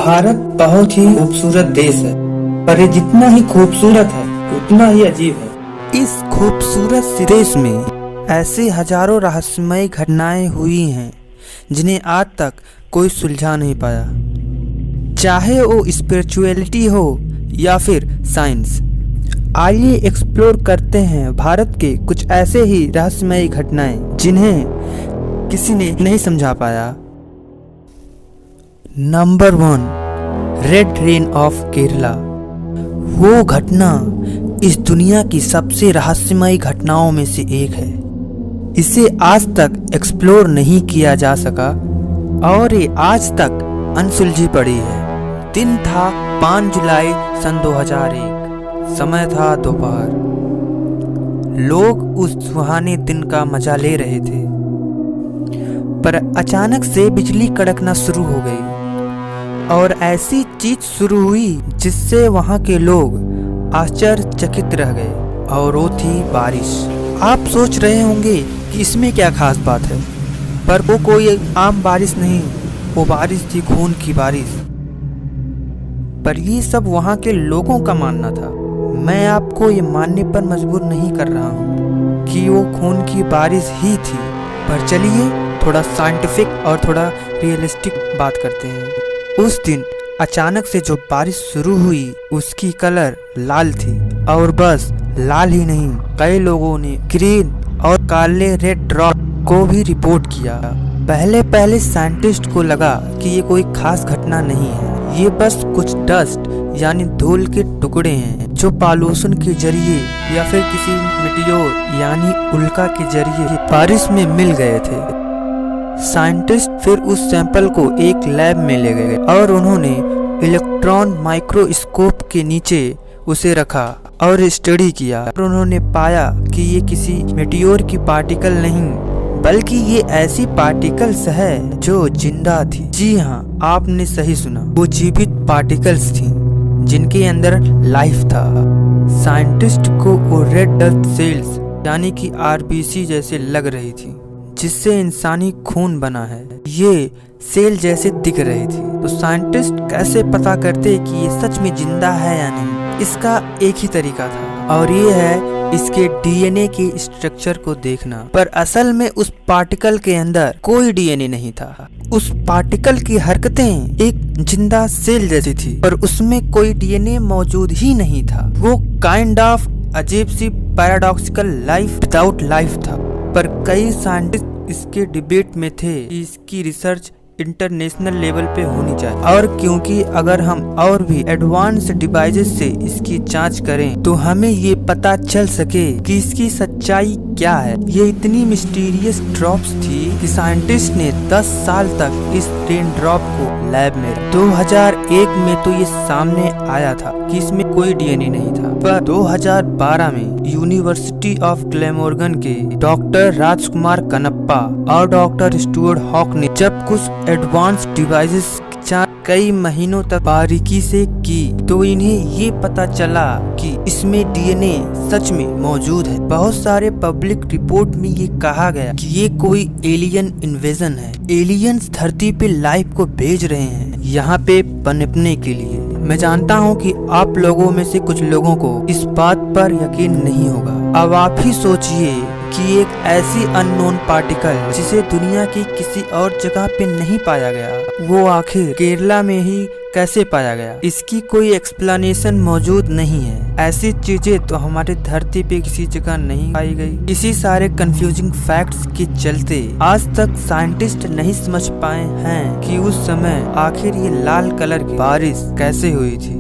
भारत बहुत ही खूबसूरत देश है, पर ये जितना ही खूबसूरत है उतना ही अजीब है। इस खूबसूरत से देश में ऐसे हजारों रहस्यमय घटनाएं हुई हैं जिन्हें आज तक कोई सुलझा नहीं पाया, चाहे वो स्पिरिचुअलिटी हो या फिर साइंस। आइए एक्सप्लोर करते हैं भारत के कुछ ऐसे ही रहस्यमय घटनाएं जिन्हें किसी ने नहीं समझा पाया। Number 1, red rain of Kerala. वो घटना इस दुनिया की सबसे रहस्यमय घटनाओं में से एक है। इसे आज तक एक्सप्लोर नहीं किया जा सका और ये आज तक अनसुलझी पड़ी है। दिन था 5 जुलाई सन 2001। समय था दोपहर। लोग उस सुहाने दिन का मजा ले रहे थे, पर अचानक से बिजली कड़कना शुरू हो गई और ऐसी चीज शुरू हुई जिससे वहां के लोग आश्चर्यचकित रह गए, और वो थी बारिश। आप सोच रहे होंगे कि इसमें क्या खास बात है, पर वो कोई आम बारिश नहीं, वो बारिश थी खून की बारिश। पर ये सब वहां के लोगों का मानना था। मैं आपको ये मानने पर मजबूर नहीं कर रहा हूँ कि वो खून की बारिश ही थी, पर चलिए थोड़ा साइंटिफिक और थोड़ा रियलिस्टिक बात करते हैं। उस दिन अचानक से जो बारिश शुरू हुई उसकी कलर लाल थी, और बस लाल ही नहीं, कई लोगों ने ग्रीन और काले रेड ड्रॉप को भी रिपोर्ट किया। पहले साइंटिस्ट को लगा कि ये कोई खास घटना नहीं है, ये बस कुछ डस्ट यानी धूल के टुकड़े हैं जो पॉल्यूशन के जरिए या फिर किसी मेटियोर यानी उल्का के जरिए बारिश में मिल गए थे। साइंटिस्ट फिर उस सैंपल को एक लैब में ले गए और उन्होंने इलेक्ट्रॉन माइक्रोस्कोप के नीचे उसे रखा और स्टडी किया, और उन्होंने पाया कि ये किसी मेटियोर की पार्टिकल नहीं, बल्कि ये ऐसी पार्टिकल्स है जो जिंदा थी। जी हाँ, आपने सही सुना, वो जीवित पार्टिकल्स थी जिनके अंदर लाइफ था। साइंटिस्ट को वो रेड ब्लड सेल्स यानी कि आरबीसी जैसे लग रही थी, जिससे इंसानी खून बना है, ये सेल जैसे दिख रही थी। तो साइंटिस्ट कैसे पता करते कि ये सच में जिंदा है या नहीं? इसका एक ही तरीका था, और ये है इसके डीएनए के स्ट्रक्चर को देखना। पर असल में उस पार्टिकल के अंदर कोई डीएनए नहीं था। उस पार्टिकल की हरकतें एक जिंदा सेल जैसी थी, पर उसमें कोई डीएनए मौजूद ही नहीं था। वो काइंड ऑफ अजीब सी पैराडॉक्सिकल लाइफ विदाउट लाइफ था। पर कई साइंटिस्ट इसके डिबेट में थे कि इसकी रिसर्च इंटरनेशनल लेवल पे होनी चाहिए, और क्योंकि अगर हम और भी एडवांस डिवाइसेस से इसकी जांच करें तो हमें ये पता चल सके कि इसकी सच्चाई क्या है। ये इतनी मिस्टीरियस ड्रॉप्स थी कि साइंटिस्ट ने 10 साल तक इस रेन ड्रॉप को लैब में 2001 में तो ये सामने आया था कि इसमें कोई डीएनए नहीं था, पर 2012 में यूनिवर्सिटी ऑफ ग्लैमोर्गन के डॉक्टर राजकुमार कनप्पा और डॉक्टर स्टुअर्ट हॉक ने जब कुछ एडवांस डिवाइसेस कई महीनों तक बारीकी से की, तो इन्हें ये पता चला कि इसमें डीएनए सच में मौजूद है। बहुत सारे पब्लिक रिपोर्ट में ये कहा गया कि ये कोई एलियन इन्वेजन है। एलियंस धरती पे लाइफ को भेज रहे हैं यहाँ पे पनपने के लिए। मैं जानता हूँ कि आप लोगों में से कुछ लोगों को इस बात पर यकीन नहीं होगा। अब आप ही सोचिए कि एक ऐसी अननोन पार्टिकल जिसे दुनिया की किसी और जगह पे नहीं पाया गया, वो आखिर केरला में ही कैसे पाया गया? इसकी कोई एक्सप्लेनेशन मौजूद नहीं है। ऐसी चीजें तो हमारे धरती पे किसी जगह नहीं पाई गई। इसी सारे कंफ्यूजिंग फैक्ट्स के चलते आज तक साइंटिस्ट नहीं समझ पाए हैं कि उस समय आखिर ये लाल कलर की बारिश कैसे हुई थी।